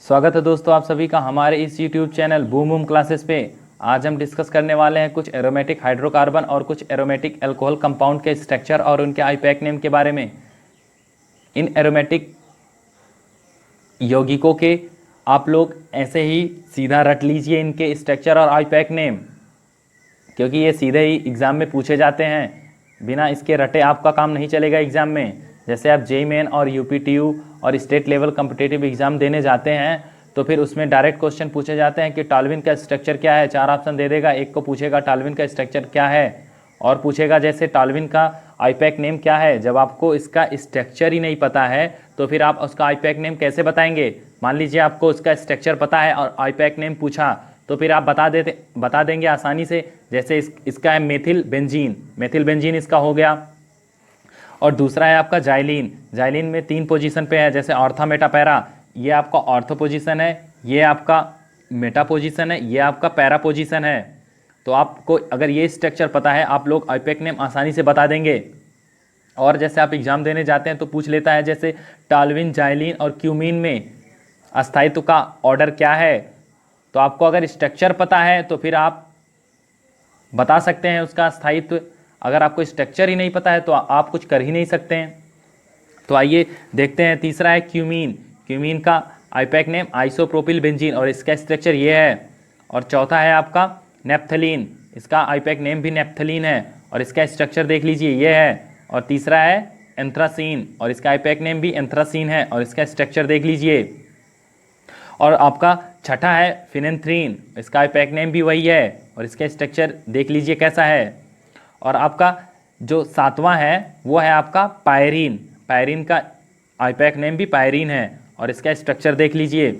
स्वागत है दोस्तों आप सभी का हमारे इस YouTube channel boom boom classes पे। आज हम डिस्कस करने वाले हैं कुछ एरोमेटिक हाइड्रोकार्बन और कुछ एरोमेटिक अल्कोहल कंपाउंड के स्ट्रक्चर और उनके आईपैक नेम के बारे में। इन एरोमेटिक यौगिकों के आप लोग ऐसे ही सीधा रट लीजिए इनके स्ट्रक्चर और आईपैक नेम, क्योंकि ये सीधे ही एग्ज़ाम में पूछे जाते हैं। बिना इसके रटे आपका काम नहीं चलेगा एग्ज़ाम में। जैसे आप जेईई मेन और यूपीटीयू और स्टेट लेवल कॉम्पिटिटिव एग्ज़ाम देने जाते हैं तो फिर उसमें डायरेक्ट क्वेश्चन पूछे जाते हैं कि टॉल्विन का स्ट्रक्चर क्या है। 4 ऑप्शन दे देगा, एक को पूछेगा टॉल्विन का स्ट्रक्चर क्या है और पूछेगा जैसे टॉल्विन का आईपैक नेम क्या है। जब आपको इसका स्ट्रक्चर ही नहीं पता है तो फिर आप उसका आईपैक नेम कैसे बताएंगे। मान लीजिए आपको उसका स्ट्रक्चर पता है और आईपैक नेम पूछा तो फिर आप बता देंगे आसानी से। जैसे इसका है मेथिल बेंजीन इसका हो गया। और दूसरा है आपका जाइलिन। जाइलिन में 3 पोजीशन पे है, जैसे ऑर्था मेटा पैरा, ये आपका ऑर्थो पोजीशन है, ये आपका मेटा पोजीशन है, ये आपका पैरा पोजीशन है। तो आपको अगर ये स्ट्रक्चर पता है आप लोग आईपैक नेम आसानी से बता देंगे। और जैसे आप एग्जाम देने जाते हैं तो पूछ लेता है जैसे टॉल्विन, जाइलिन और क्यूमीन में अस्थायित्व का ऑर्डर क्या है। तो आपको अगर स्ट्रक्चर पता है तो फिर आप बता सकते हैं उसका अस्थायित्व। अगर आपको स्ट्रक्चर ही नहीं पता है तो आप कुछ कर ही नहीं सकते हैं। तो आइए देखते हैं। तीसरा है क्यूमीन का आईपैक नेम आइसोप्रोपिल बेंजीन और इसका स्ट्रक्चर ये है। और चौथा है आपका नेप्थलीन, इसका आईपैक नेम भी नेप्थलीन है और इसका स्ट्रक्चर देख लीजिए ये है। और तीसरा है एंथ्रासीन और इसका आईपैक नेम भी एंथ्रासीन है और इसका स्ट्रक्चर देख लीजिए। और आपका छठा है फिनेंथ्रीन, इसका आईपैक नेम भी वही है और इसका स्ट्रक्चर देख लीजिए कैसा है। और आपका जो 7वां है वो है आपका पायरीन का आईपैक नेम भी पायरीन है और इसका स्ट्रक्चर देख लीजिए।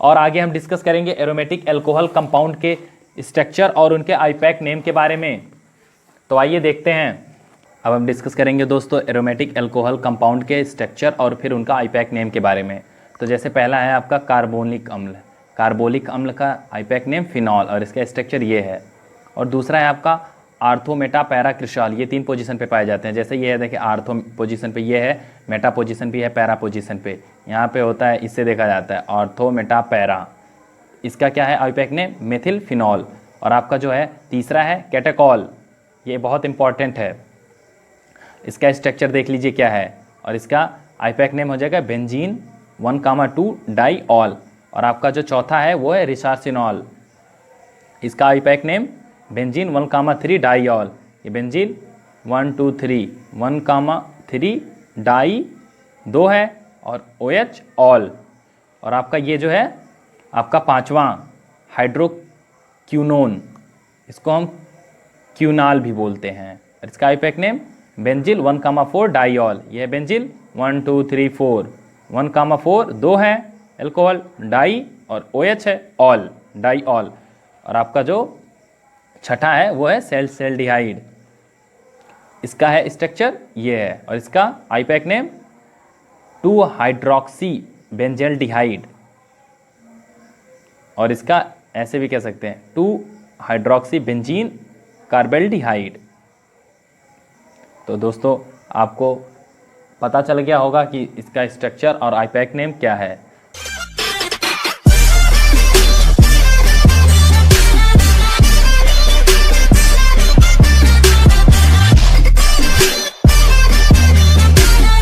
और आगे हम डिस्कस करेंगे एरोमेटिक अल्कोहल कंपाउंड के स्ट्रक्चर और उनके आईपैक नेम के बारे में। तो आइए देखते हैं। अब हम डिस्कस करेंगे दोस्तों एरोमेटिक अल्कोहल कंपाउंड के स्ट्रक्चर और फिर उनका आईपैक नेम के बारे में। तो जैसे पहला है आपका कार्बोलिक अम्ल का आईपैक नेम फिनॉल और इसका स्ट्रक्चर ये है। और दूसरा है आपका आर्थो मेटा पैरा क्रिस्टॉल, ये 3 पोजीशन पे पाए जाते हैं। जैसे ये है, देखिए आर्थो पोजीशन पे ये है, मेटा पोजीशन पे है, पैरा पोजीशन पे यहाँ पे होता है, इससे देखा जाता है आर्थो मेटा पैरा। इसका क्या है आईपैक नेम मेथिल फिनॉल। और आपका जो है तीसरा है कैटेकॉल, ये बहुत इंपॉर्टेंट है, इसका स्ट्रक्चर देख लीजिए क्या है। और इसका आईपैक नेम हो जाएगा बेंजीन 1,2 डाईऑल। और आपका जो चौथा है वो है रिसार्सिनॉल, इसका आईपैक नेम बेंजीन 1,3 डाईऑल। ये बेंजीन 1 2 3 1,3 डाई 2 है और OH ऑल। और आपका ये जो है आपका 5वां हाइड्रोक्यूनोन, इसको हम क्यूनाल भी बोलते हैं और इसका आईपैक नेम बेंजिल 1,4 डाईऑल। ये है बेंजिल 1 2 3 4 1,4 2 है एल्कोहल, डाई और OH है ऑल, डाईऑल। और आपका जो छठा है वो है सेल्डिहाइड, इसका है स्ट्रक्चर ये है। और इसका आईपैक नेम 2 हाइड्रोक्सी बेंजेल्डिहाइड और इसका ऐसे भी कह सकते हैं 2 हाइड्रोक्सी बेंजीन कार्बेल्डिहाइड। तो दोस्तों आपको पता चल गया होगा कि इसका स्ट्रक्चर और आईपैक नेम क्या है।